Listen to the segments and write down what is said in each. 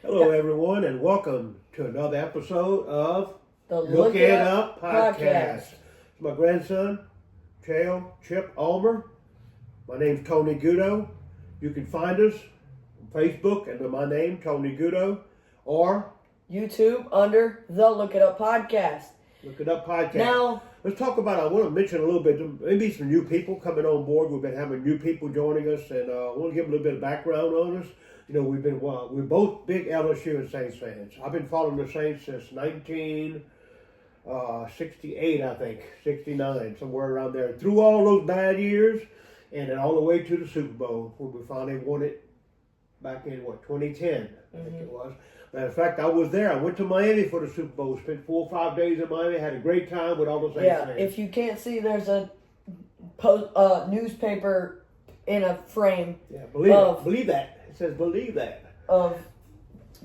Hello, everyone, and welcome to another episode of The Look It Up Podcast. It's my grandson, Chip Ulmer. My name's Tony Gudo. You can find us on Facebook under my name, Tony Gudo, or YouTube under The Look It Up Podcast. Look It Up Podcast. Now, let's talk about, I want to mention a little bit, maybe some new people coming on board. We've been having new people joining us, and I want to give a little bit of background on us. You know, we're both big LSU and Saints fans. I've been following the Saints since 1968, I think, 69, somewhere around there. Through all those bad years, and then all the way to the Super Bowl, when we finally won it back in, 2010, I think it was. Matter of fact, I was there. I went to Miami for the Super Bowl, spent 4 or 5 days in Miami, had a great time with all the Saints fans. if you can't see, there's a newspaper in a frame. Yeah, believe that. It says believe that. Of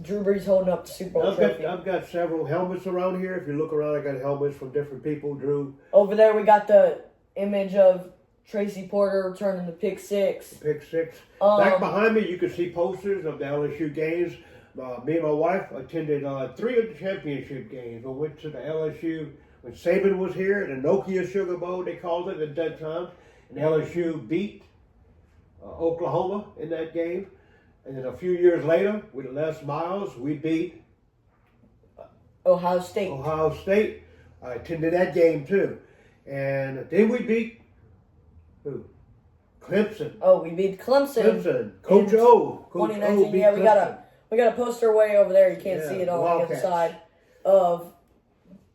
Drew Brees holding up the Super Bowl trophy. I've got several helmets around here. If you look around, I got helmets from different people. Drew. Over there, we got the image of Tracy Porter returning the pick six. Pick six. Back behind me, you can see posters of the LSU games. Me and my wife attended 3 of the championship games. We went to the LSU when Saban was here, the Nokia Sugar Bowl, they called it at that time. And LSU beat Oklahoma in that game. And then a few years later, with Les Miles, we beat Ohio State. I attended that game too. And then we beat who? Clemson. Oh, we beat Clemson. Coach O. Coach 2019. O beat Yeah, Clemson. we got a poster way over there. You can't see it on the other side of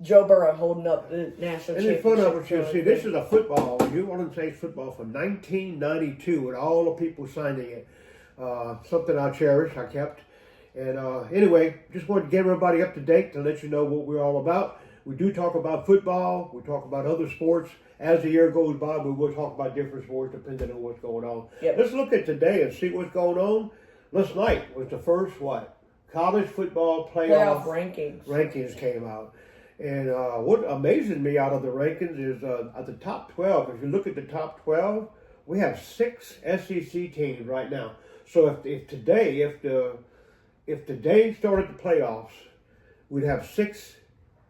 Joe Burrow holding up the national And in championship. front of us, you see, this is a football, New Orleans Saints football from 1992 with all the people signing it. Something I cherish, I kept. And anyway, just wanted to get everybody up to date to let you know what we're all about. We do talk about football. We talk about other sports. As the year goes by, we will talk about different sports depending on what's going on. Yep. Let's look at today and see what's going on. Last night was the first, college football playoff rankings came out. And what amazes me out of the rankings is at the top 12, if you look at the top 12, we have 6 SEC teams right now. So if today started the playoffs, we'd have 6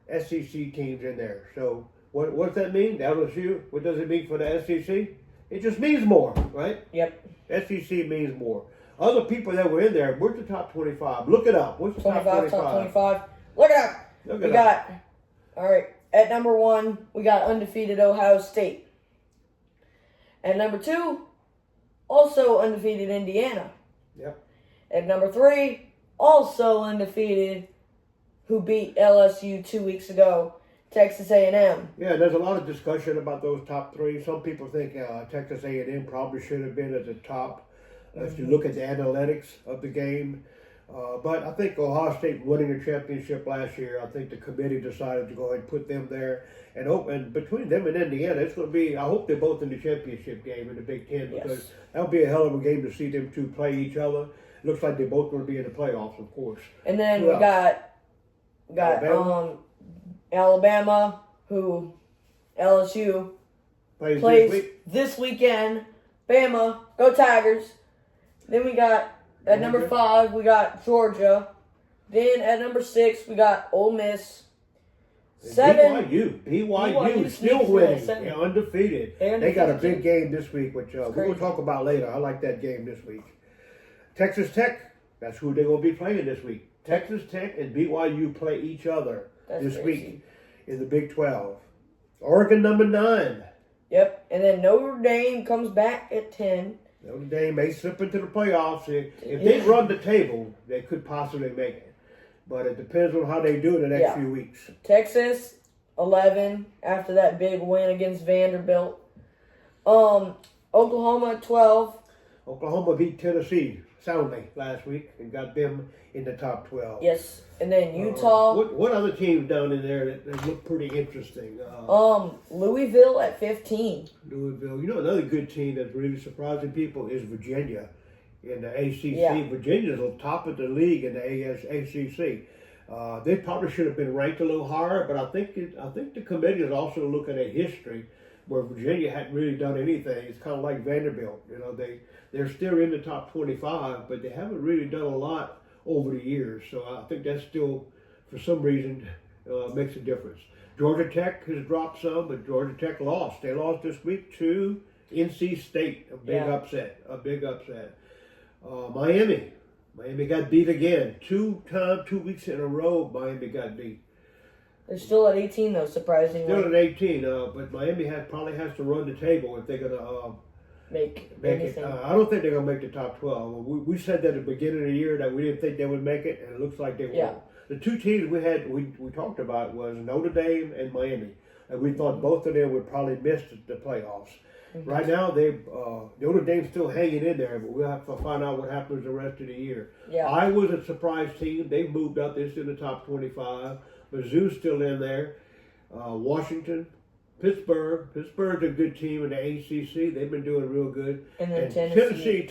SEC teams in there. So what does that mean? The LSU, what does it mean for the SEC? It just means more, right? Yep. SEC means more. Other people that were in there, where's the top 25? Look it up. What's the top 25? Top 25. Look it up. We got, all right, at number 1, we got undefeated Ohio State. At number 2, also undefeated Indiana. Yep. At number 3, also undefeated, who beat LSU 2 weeks ago, Texas A&M. Yeah, there's a lot of discussion about those top 3. Some people think Texas A&M probably should have been at the top if you look at the analytics of the game. But I think Ohio State winning the championship last year, I think the committee decided to go ahead and put them there. And between them and Indiana, it's going to be, I hope they're both in the championship game in the Big Ten, because that'll be a hell of a game to see them two play each other. Looks like they're both going to be in the playoffs, of course. And then we got Alabama, who LSU plays this weekend. Bama, go Tigers. Then we got, at number 5, we got Georgia. Then at number 6, we got Ole Miss. 7. BYU still winning. They're undefeated. They got a big game this week, which we're going to talk about later. I like that game this week. Texas Tech, that's who they're going to be playing this week. Texas Tech and BYU play each other this week in the Big 12. Oregon, number 9. Yep, and then Notre Dame comes back at 10. Notre Dame may slip into the playoffs. If they run the table, they could possibly make it. But it depends on how they do in the next few weeks. Texas, 11, after that big win against Vanderbilt. Oklahoma, 12. Oklahoma beat Tennessee soundly last week and got them in the top 12. Yes, and then Utah. What other teams down in there that look pretty interesting? Louisville at 15. Louisville. You know, another good team that's really surprising people is Virginia in the ACC. Yeah. Virginia's on top of the league in the ACC. They probably should have been ranked a little higher, but I think the committee is also looking at history where Virginia hadn't really done anything. It's kind of like Vanderbilt. You know, they're still in the top 25, but they haven't really done a lot over the years. So I think that still, for some reason, makes a difference. Georgia Tech has dropped some, but Georgia Tech lost. They lost this week to NC State, a big upset. Miami got beat again. 2 weeks in a row, Miami got beat. They're still at 18, though, surprisingly. Still at 18, but Miami probably has to run the table if they're going to make it. I don't think they're going to make the top 12. We said that at the beginning of the year that we didn't think they would make it, and it looks like they will. The 2 teams we talked about was Notre Dame and Miami, and we thought both of them would probably miss the playoffs. Mm-hmm. Right now, Notre Dame's still hanging in there, but we'll have to find out what happens the rest of the year. Yeah. Iowa's a surprise team. They've moved up. They're still in the top 25. Mizzou's still in there. Washington, Pittsburgh's a good team in the ACC. They've been doing real good. And then Tennessee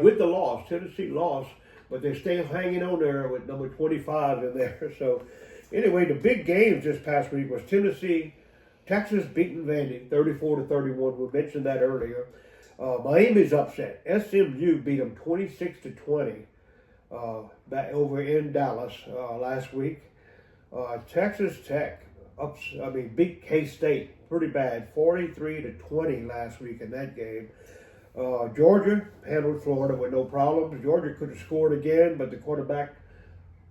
with the loss. Tennessee lost, but they're still hanging on there with number 25 in there. So, anyway, the big games this past week was Texas beating Vandy 34-31. We mentioned that earlier. Miami's upset. SMU beat them 26-20 back over in Dallas last week. Texas Tech beat K-State pretty bad, 43-20 last week in that game. Georgia handled Florida with no problems. Georgia could have scored again, but the quarterback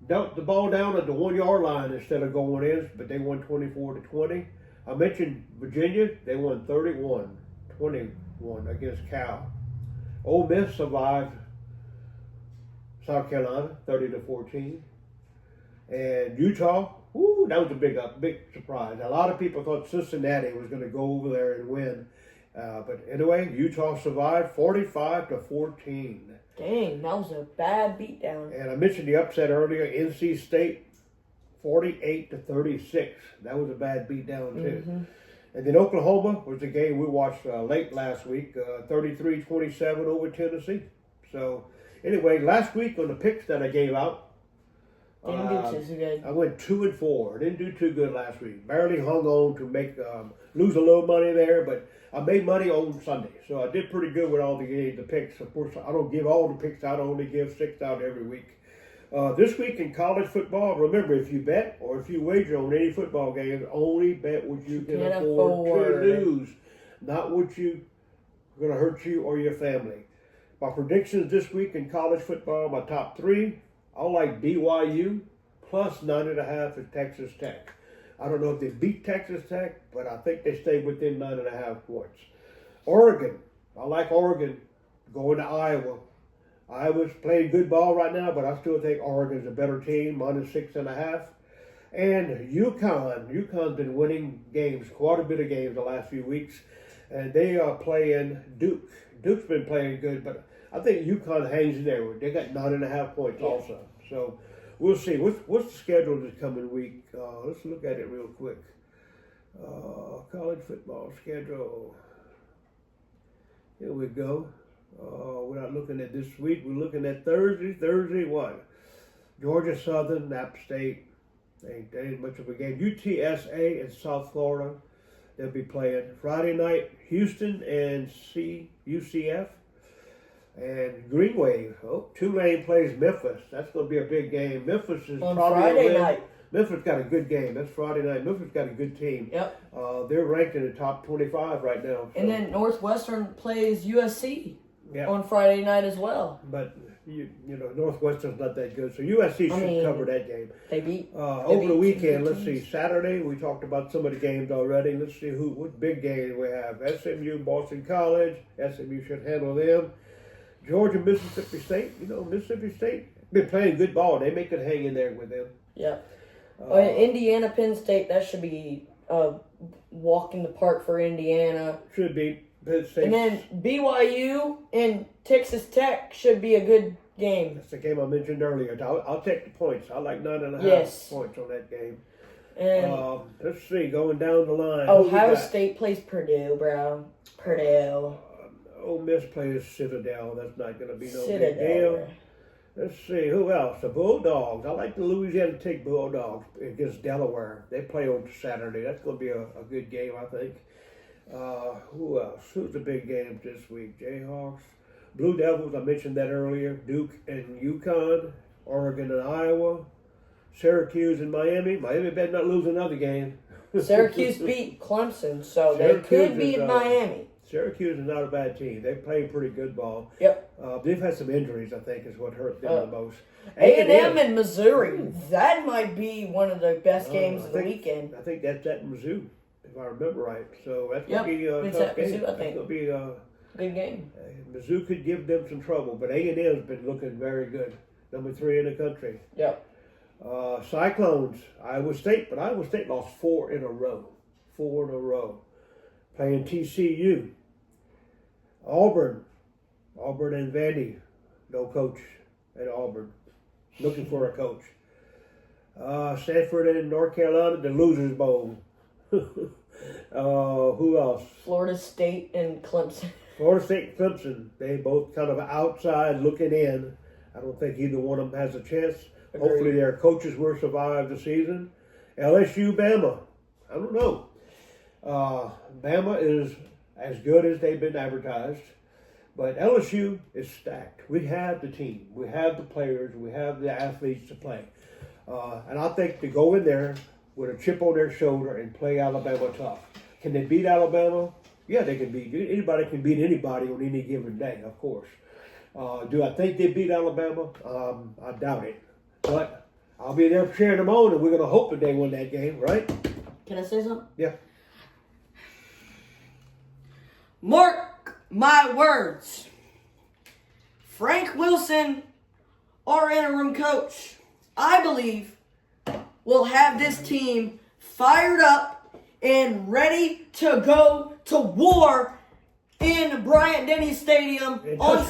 dumped the ball down at the 1-yard line instead of going in, but they won 24-20. I mentioned Virginia, they won 31-21 against Cal. Ole Miss survived South Carolina 30-14. And Utah, that was a big surprise. A lot of people thought Cincinnati was going to go over there and win. But anyway, Utah survived 45-14. Dang, that was a bad beatdown. And I mentioned the upset earlier, NC State 48-36. That was a bad beatdown too. Mm-hmm. And then Oklahoma was the game we watched late last week, 33-27 over Tennessee. So anyway, last week on the picks that I gave out, I went 2-4. Didn't do too good last week. Barely hung on to lose a little money there, but I made money on Sunday, so I did pretty good with all the picks. Of course, I don't give all the picks out. I only give 6 out every week. This week in college football, remember, if you bet or if you wager on any football game, only bet what you can afford to lose, not what you going to hurt you or your family. My predictions this week in college football, my top 3. I like BYU plus 9.5 at Texas Tech. I don't know if they beat Texas Tech, but I think they stay within 9.5 points. Oregon, I like Oregon going to Iowa. Iowa's playing good ball right now, but I still think Oregon's a better team, minus 6.5. And UConn's been winning games, quite a bit of games the last few weeks, and they are playing Duke. Duke's been playing good, but I think UConn hangs in there. They got 9.5 points also. So we'll see. What's the schedule this coming week? Let's look at it real quick. College football schedule. Here we go. We're not looking at this week. We're looking at Thursday. Thursday what? Georgia Southern, App State. Ain't much of a game. UTSA in South Florida. They'll be playing Friday night. Houston and UCF. And Green Wave. Tulane plays Memphis. That's going to be a big game. Memphis is on probably Friday night. Memphis got a good game. That's Friday night. Memphis got a good team. Yep. They're ranked in the top 25 right now. So. And then Northwestern plays USC on Friday night as well. But Northwestern's not that good, so USC should cover that game. They beat over the weekend. Let's see. Saturday we talked about some of the games already. Let's see what big games we have. SMU, Boston College. SMU should handle them. Georgia, Mississippi State. Mississippi State been playing good ball. They make it hang in there with them. Yeah. Indiana, Penn State. That should be a walk in the park for Indiana. Should be. Penn State. And then BYU and Texas Tech should be a good game. That's the game I mentioned earlier. I'll take the points. I like 9.5 points on that game. And let's see, going down the line. Ohio State plays Purdue, bro. Purdue. Ole Miss plays Citadel. That's not going to be no big deal. Let's see, who else? The Bulldogs. I like the Louisiana Tech Bulldogs against Delaware. They play on Saturday. That's going to be a good game, I think. Who else? Who's the big games this week? Jayhawks. Blue Devils, I mentioned that earlier. Duke and UConn. Oregon and Iowa, Syracuse and Miami. Miami better not lose another game. Syracuse beat Clemson, so they could beat Miami. Syracuse is not a bad team. They play pretty good ball. Yep. They've had some injuries, I think, is what hurt them the most. A&M and Missouri. That might be one of the best games of the weekend. I think that's at Mizzou, if I remember right. So that's going to be a it's tough at game. Mizzou, I think. That's going to be a good game. Mizzou could give them some trouble, but A&M's been looking very good. Number 3 in the country. Yep. Cyclones, Iowa State, but Iowa State lost 4 in a row. 4 in a row. Playing TCU. Auburn and Vandy, no coach at Auburn. Looking for a coach. Stanford and North Carolina, the Losers Bowl. Who else? Florida State and Clemson. Florida State and Clemson, they both kind of outside looking in. I don't think either one of them has a chance. Agreed. Hopefully their coaches will survive the season. LSU, Bama. I don't know. Bama is as good as they've been advertised. But LSU is stacked. We have the team. We have the players. We have the athletes to play. And I think to go in there with a chip on their shoulder and play Alabama tough. Can they beat Alabama? Yeah, they can beat. Anybody can beat anybody on any given day, of course. Do I think they beat Alabama? I doubt it. But I'll be there cheering them on, and we're going to hope that they win that game, right? Can I say something? Yeah. Mark my words. Frank Wilson, our interim coach, I believe, will have this team fired up and ready to go to war in Bryant-Denny Stadium on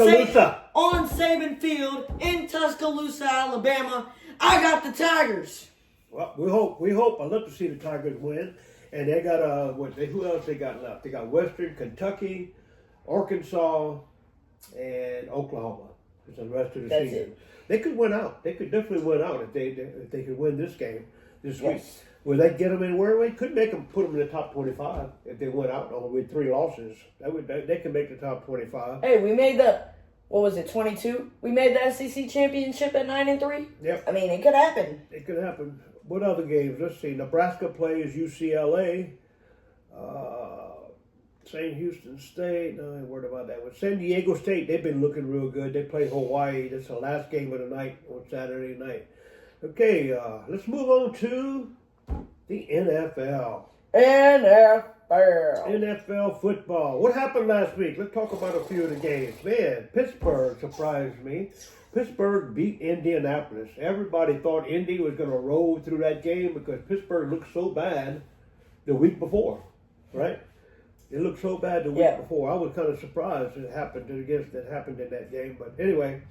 Saban Field in Tuscaloosa, Alabama. I got the Tigers. Well, we hope. I'd love to see the Tigers win. And they got who else they got left? They got Western Kentucky, Arkansas, and Oklahoma. For the rest of the season. It. They could win out. They could definitely win out if they could win this game this week. Will they get them anywhere? We could make them put them in the top 25 if they went out with 3 losses. They can make the top 25. Hey, we made the 22? We made the SEC championship at 9-3. Yep. I mean, it could happen. It could happen. What other games? Let's see. Nebraska plays UCLA. St. Houston State. No, I ain't worried about that one. San Diego State. They've been looking real good. They play Hawaii. That's the last game of the night on Saturday night. Okay, let's move on to the NFL. NFL football. What happened last week? Let's talk about a few of the games. Man, Pittsburgh surprised me. Pittsburgh beat Indianapolis. Everybody thought Indy was going to roll through that game because Pittsburgh looked so bad the week before, right? It looked so bad the week before. I was kind of surprised it happened in that game. But anyway,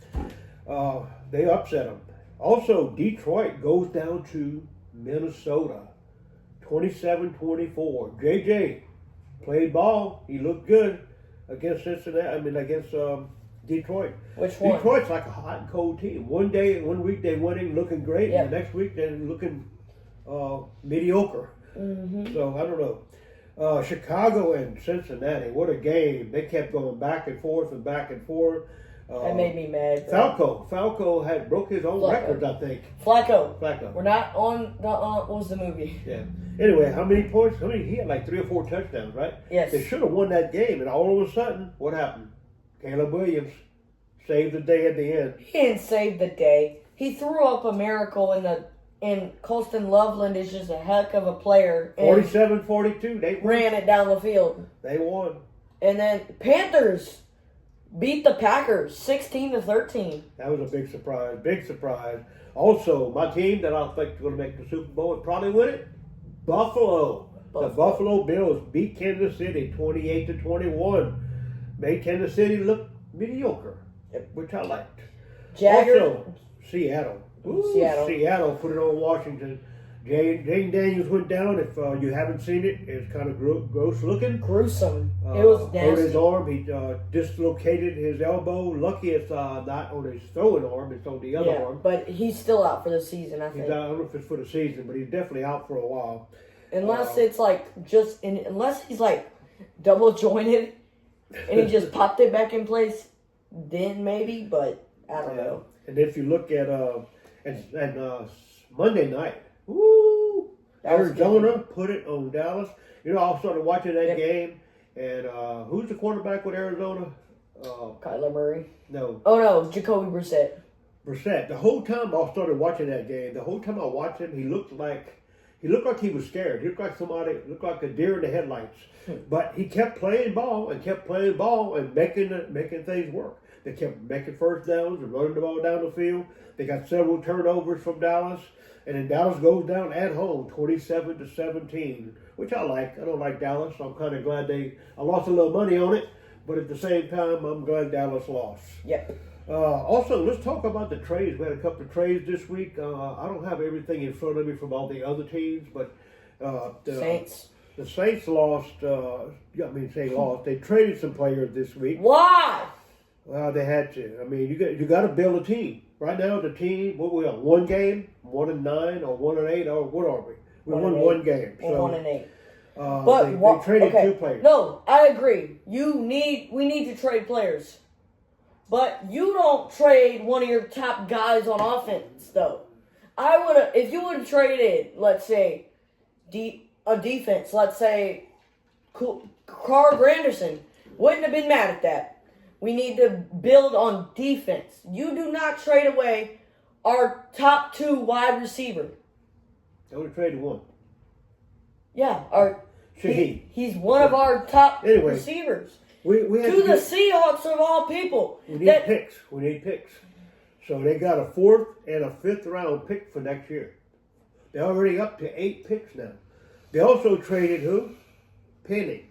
they upset them. Also, Detroit goes down to Minnesota. 27-24. JJ played ball. He looked good against against Detroit. Which one? Detroit's like a hot and cold team. One week they're winning, looking great, and the next week they're looking mediocre. Mm-hmm. So I don't know. Chicago and Cincinnati, what a game. They kept going back and forth and back and forth. That made me mad. Falco had broke his own records, I think. Flacco. We're not on the, what was the movie? Yeah. Anyway, how many points? He had like 3 or 4 touchdowns, right? Yes. They should have won that game, and all of a sudden, what happened? Caleb Williams saved the day at the end. He didn't save the day. He threw up a miracle and Colston Loveland is just a heck of a player. 47-42. They ran it down the field. They won. And then Panthers beat the Packers 16-13. That was a big surprise. Big surprise. Also, my team that I think is going to make the Super Bowl and probably win it, Buffalo. The Buffalo Bills beat Kansas City 28-21. Made Kansas City look mediocre, which I liked. Also, Seattle. Seattle put it on Washington. Jane Daniels went down. If you haven't seen it, it's kind of gross looking. Gruesome. It was nasty. On his arm, he dislocated his elbow. Lucky it's not on his throwing arm, it's on the other arm. But he's still out for the season, I think. I don't know if it's for the season, but he's definitely out for a while. Unless it's unless he's like double jointed and he just popped it back in place, then maybe, but I don't know. And if you look at And Monday night, woo! That was Arizona put it on Dallas. You know, I started watching that Yep. game, and who's the quarterback with Arizona? Kyler Murray. No, Oh no, Jacoby Brissett. Brissett. The whole time I started watching that game, the whole time I watched him, he looked like he was scared. He looked like a deer in the headlights. But he kept playing ball and making things work. They kept making first downs and running the ball down the field. They got several turnovers from Dallas, and then Dallas goes down at home, 27-17, which I like. I don't like Dallas, so I'm kind of glad I lost a little money on it, but at the same time, I'm glad Dallas lost. Yep. Also, let's talk about the trades. We had a couple of trades this week. I don't have everything in front of me from all the other teams, but Saints. the Saints lost. Lost. They traded some players this week. Why? Well, they had to. I mean, you got to build a team. Right now, the team. What we on? 1 game, 1-9, or 1-8, or what are we? We won 1 game. Or 1-8. But they traded 2 players. No, I agree. We need to trade players. But you don't trade one of your top guys on offense, though. If you would have traded, let's say, a defense, let's say, Carl Granderson, wouldn't have been mad at that. We need to build on defense. You do not trade away our top 2 wide receiver. They only traded 1. Yeah, Shaheed. He's one of our top Anyway. receivers. We had To the Seahawks of all people. We need picks. We need picks. So they got a 4th and a 5th round pick for next year. They're already up to 8 picks now. They also traded who? Penning.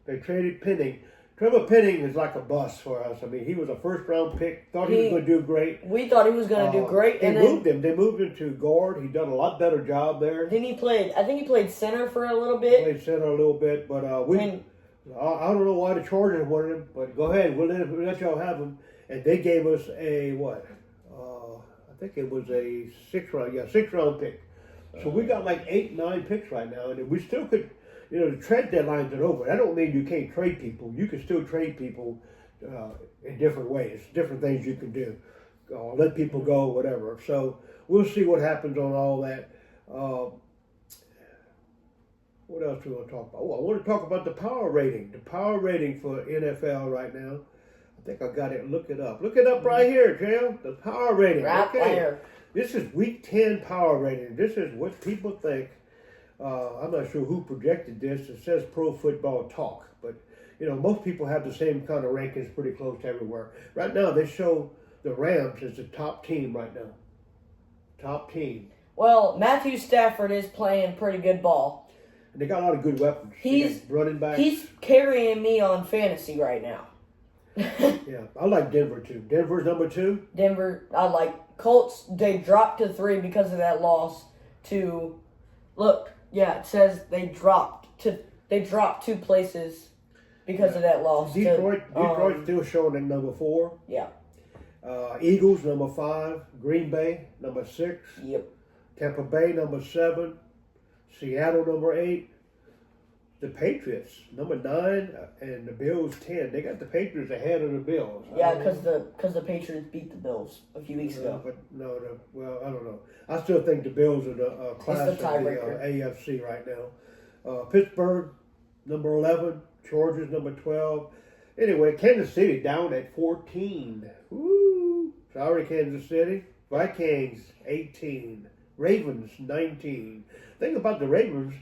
They traded Penning. Trevor Penning is like a bust for us. I mean, he was a 1st round pick. Thought he was going to do great. We thought he was going to do great. They moved him. They moved him to guard. He done a lot better job there. Then I think he played center for a little bit. Played center a little bit, but I don't know why the Chargers wanted him, but go ahead. We'll let y'all have him. And they gave us a what? I think it was a 6th round. Yeah, 6th round pick. So we got like 8, 9 picks right now, and we still could. You know, the trade deadlines are over. That don't mean you can't trade people. You can still trade people in different ways, different things you can do. Let people go, whatever. So we'll see what happens on all that. What else do we want to talk about? Oh, I want to talk about the power rating. The power rating for NFL right now. I think I got it. Look it up. Look it up right here, Jim. The power rating. Right there. This is week 10 power rating. This is what people think. I'm not sure who projected this. It says Pro Football Talk. But, you know, most people have the same kind of rankings pretty close to everywhere. Right now, they show the Rams as the top team right now. Top team. Well, Matthew Stafford is playing pretty good ball. And they got a lot of good weapons. He's running back. He's carrying me on fantasy right now. Yeah, I like Denver too. Denver's number 2. Denver, I like Colts. They dropped to 3 because of that loss to. Look, yeah, it says they dropped 2 places because of that loss. Detroit's still showing at number 4. Yeah. Eagles number 5. Green Bay number 6. Yep. Tampa Bay number 7. Seattle number 8. The Patriots number 9, and the Bills 10. They got the Patriots ahead of the Bills. Yeah, because the Patriots beat the Bills a few weeks ago. But I don't know. I still think the Bills are the class of the AFC right now. Pittsburgh number 11. Chargers number 12. Anyway, Kansas City down at 14. Woo! Sorry, Kansas City. Vikings 18. Ravens 19. Think about the Ravens.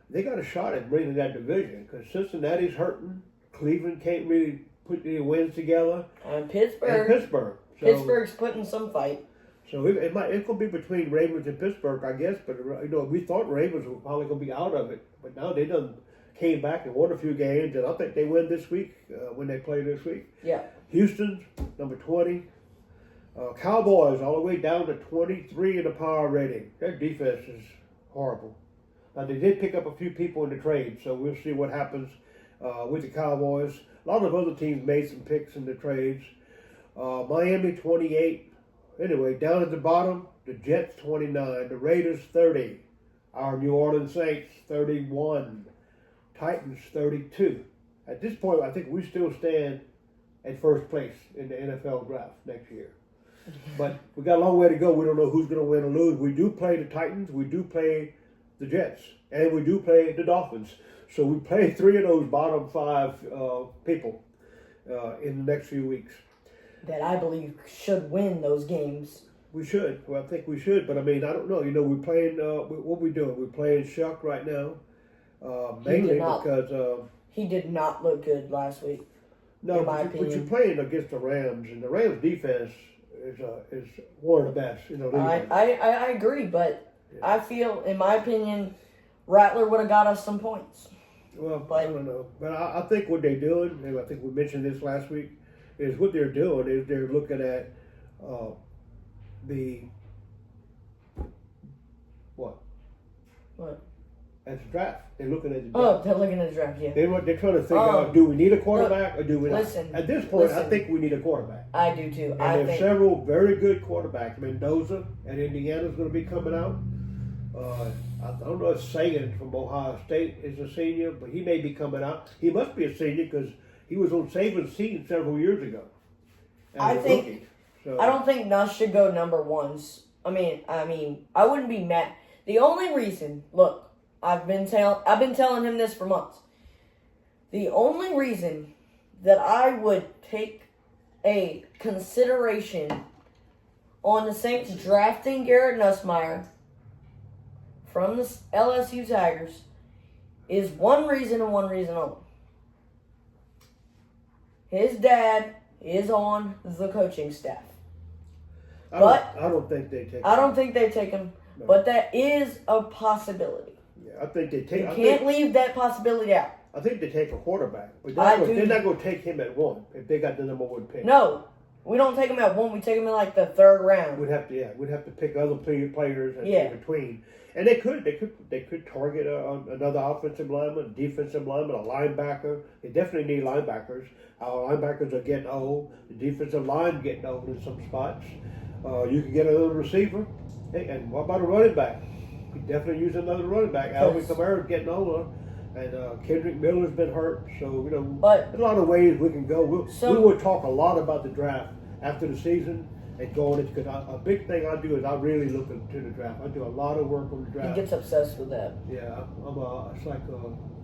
They got a shot at bringing that division because Cincinnati's hurting. Cleveland can't really put any wins together. And Pittsburgh. So, Pittsburgh's putting some fight. So it could be between Ravens and Pittsburgh, I guess. But we thought Ravens were probably going to be out of it, but now they done came back and won a few games, and I think they win this week when they play this week. Yeah. Houston number 20. Cowboys all the way down to 23 in the power rating. Their defense is horrible. Now, they did pick up a few people in the trade, so we'll see what happens with the Cowboys. A lot of other teams made some picks in the trades. Miami, 28. Anyway, down at the bottom, the Jets, 29. The Raiders, 30. Our New Orleans Saints, 31. Titans, 32. At this point, I think we still stand at first place in the NFL draft next year. But we got a long way to go. We don't know who's going to win or lose. We do play the Titans. We do play the Jets. And we do play the Dolphins. So we play 3 of those bottom 5 people in the next few weeks. That I believe should win those games. We should. Well, I think we should. But, I mean, I don't know. You know, we're playing, what we doing? We're playing Shuck right now. Mainly because... he did not look good last week. No, in my but opinion. you're playing against the Rams. And the Rams defense is one of the best. You know, I agree, but I feel, in my opinion, Rattler would have got us some points. Well, I don't know. But I think what they're doing, and I think we mentioned this last week, is what they're doing is they're looking at the what? What? At the draft. They're looking at the draft. Oh, they're looking at the draft, yeah. They're trying to figure out, do we need a quarterback or do we not? Listen, at this point, I think we need a quarterback. I do too. And there's several very good quarterbacks. Mendoza at Indiana's going to be coming out. I don't know if Sagan from Ohio State is a senior, but he may be coming out. He must be a senior because he was on Saban's team several years ago. I think. So, I don't think Nuss should go number 1s. I mean, I wouldn't be mad. The only reason, look, I've been telling him this for months. The only reason that I would take a consideration on the Saints drafting Garrett Nussmeier from the LSU Tigers is one reason and one reason only. His dad is on the coaching staff. I don't think they take him. I don't think they take him, no. But that is a possibility. Yeah, I think they take. You can't leave that possibility out. I think they take a quarterback, but they're not going to take him at 1 if they got the number 1 pick. No, we don't take him at 1. We take him in like the 3rd round. We'd have to pick other players in between, and they could target another offensive lineman, defensive lineman, a linebacker. They definitely need linebackers. Our linebackers are getting old. The defensive line getting old in some spots. You can get another receiver, and what about a running back? We definitely use another running back. Alvin Kamara's getting older. And Kendrick Miller's been hurt, so there's a lot of ways we can go. We will talk a lot about the draft after the season and going into. Because a big thing I do is I really look into the draft. I do a lot of work on the draft. He gets obsessed with that. Yeah, it's like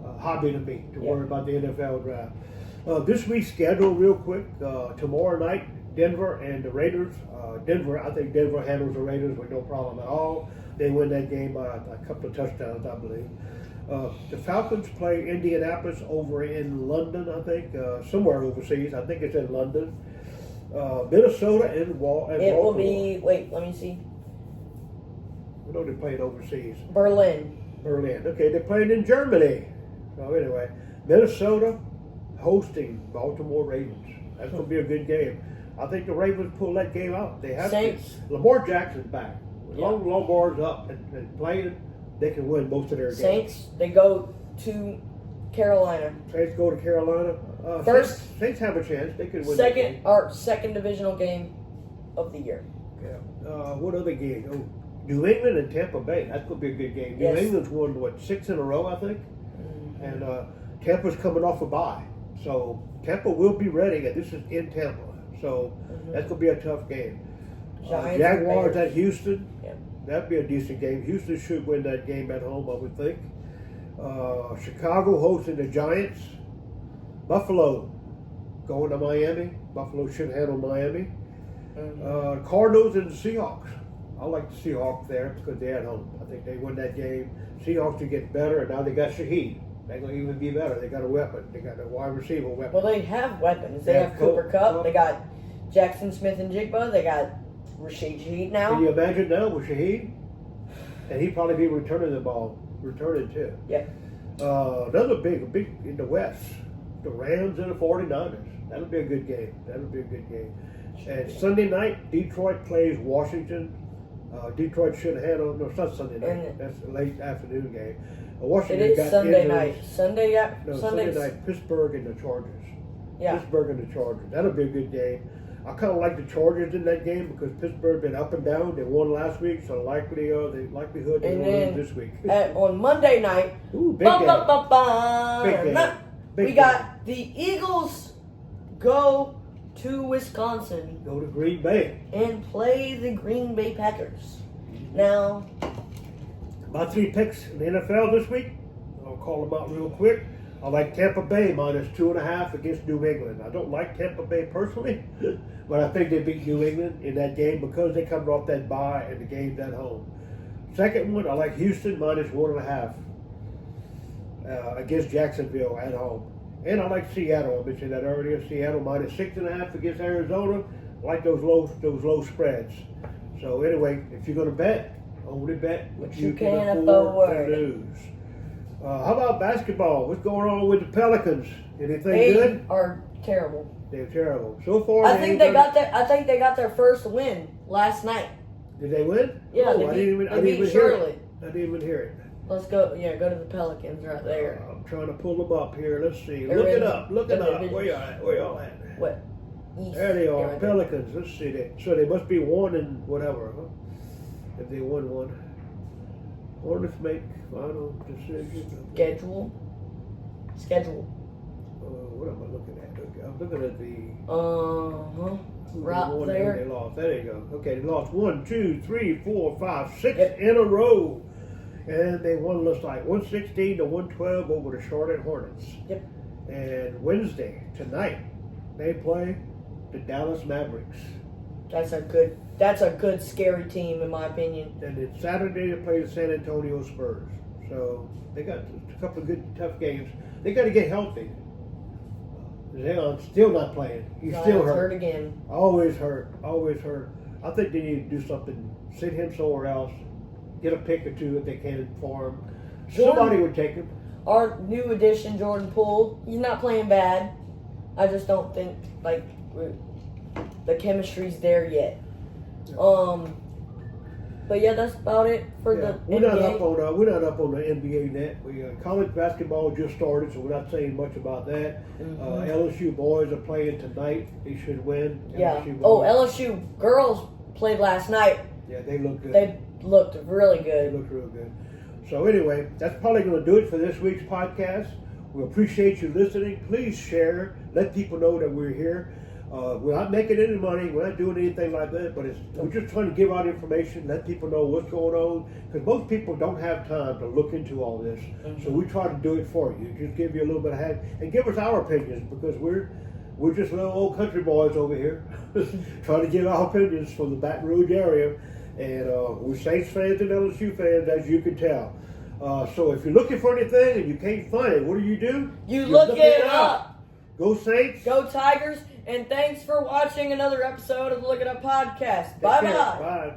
a hobby to me to worry about the NFL draft. This week's schedule, real quick. Tomorrow night, Denver and the Raiders. I think Denver handles the Raiders with no problem at all. They win that game by a couple of touchdowns, I believe. The Falcons play Indianapolis over in London, I think, somewhere overseas. I think it's in London. Minnesota and Baltimore. It will be, wait, let me see. We know they're playing overseas. Berlin. Okay, they're playing in Germany. So anyway, Minnesota hosting Baltimore Ravens. That's going to be a good game. I think the Ravens pull that game out. They have Saints. to. Lamar Jackson's back. Lamar's up and playing. They can win most of their games. Saints, they go to Carolina. Saints go to Carolina. Saints have a chance. They could win. Second divisional game of the year. Yeah. What other game? Oh, New England and Tampa Bay. That's going to be a good game. Yes. New England's won 6 in a row, I think, and Tampa's coming off a bye, so Tampa will be ready. And this is in Tampa, so that's going to be a tough game. Jaguars at Houston. Yeah. That'd be a decent game. Houston should win that game at home, I would think. Chicago hosting the Giants. Buffalo going to Miami. Buffalo should handle Miami. Cardinals and the Seahawks. I like the Seahawks there because they're at home. I think they win that game. Seahawks will get better, and now they got Shaheed. They're going to even be better. They got a weapon. They got a wide receiver weapon. Well, they have weapons. They have Cooper Kupp. They got Jackson Smith and Jigba. They got Rashid Shaheed now. Can you imagine now with Shaheed? And he'd probably be returning the ball. Returning too. Yeah. Another big in the West. The Rams and the 49ers. That'll be a good game. And Sunday night, Detroit plays Washington. Detroit should handle. No, it's not Sunday night. That's a late afternoon game. Washington it is got Sunday injuries. night. Sunday night. Pittsburgh and the Chargers. Yeah. Pittsburgh and the Chargers. That'll be a good game. I kind of like the Chargers in that game because Pittsburgh been up and down. They won last week, so the likelihood they will lose this week. On Monday night, big game. we got the Eagles go to Wisconsin Go to Green Bay. and play the Green Bay Packers. Now, My 3 picks in the NFL this week, I'll call them out real quick. I like Tampa Bay minus 2.5 against New England. I don't like Tampa Bay personally, but I think they beat New England in that game because they come off that bye and the game's at home. Second one, I like Houston minus 1.5 against Jacksonville at home. And I like Seattle. I mentioned that earlier. Seattle minus 6.5 against Arizona. I like those low spreads. So anyway, if you're going to bet, only bet what you can afford to lose. How about basketball? What's going on with the Pelicans? Anything they good? are terrible. They're terrible. So far, I think they got their first win last night. Did they win? Yeah, Oh, they I didn't even hear Charlotte. it. I didn't even hear it. Let's go. Yeah, go to the Pelicans right there. I'm trying to pull them up here. Let's see. They're Look it in up. Look the it up. division. Where y'all at? Where y'all at? What? East. There they are. right there. Pelicans. Let's see that. So they must be 1 and whatever, huh? If they won one. Hornets make final decision. Schedule. What am I looking at? Okay, I'm looking at the. Uh-huh. Who Right they won there. and who they lost. There you go. Okay, they lost 1, 2, 3, 4, 5, 6 Yep. in a row. And they won, looks like 116 to 112 over the Charlotte Hornets. Yep. And Wednesday, tonight, they play the Dallas Mavericks. That's a good scary team in my opinion. And then Saturday, they play the San Antonio Spurs. So they got a couple of good, tough games. They got to get healthy. Zion's still not playing. He's still hurt. Again. Always hurt. Always hurt. I think they need to do something. Send him somewhere else. Get a pick or two if they can for him. Somebody would take him. Our new addition, Jordan Poole, he's not playing bad. I just don't think the chemistry's there yet. But yeah, that's about it for the We're NBA. not up on the NBA net. College basketball just started, so we're not saying much about that. Mhm. LSU boys are playing tonight. They should win. Yeah. LSU Oh, boys. LSU girls played last night. Yeah, they look good. They looked really They good. look real good. So anyway, that's probably going to do it for this week's podcast. We appreciate you listening. Please share. Let people know that we're here. We're not making any money. We're not doing anything like that. But we're just trying to give out information, let people know what's going on. Because most people don't have time to look into all this. So we try to do it for you. Just give you a little bit of hand and give us our opinions because we're just little old country boys over here trying to give our opinions from the Baton Rouge area. And we're Saints fans and LSU fans, as you can tell. So if you're looking for anything and you can't find it, what do? You look it up. Go Saints. Go Tigers. And thanks for watching another episode of the Look It Up podcast. Take Bye care. bye. Bye.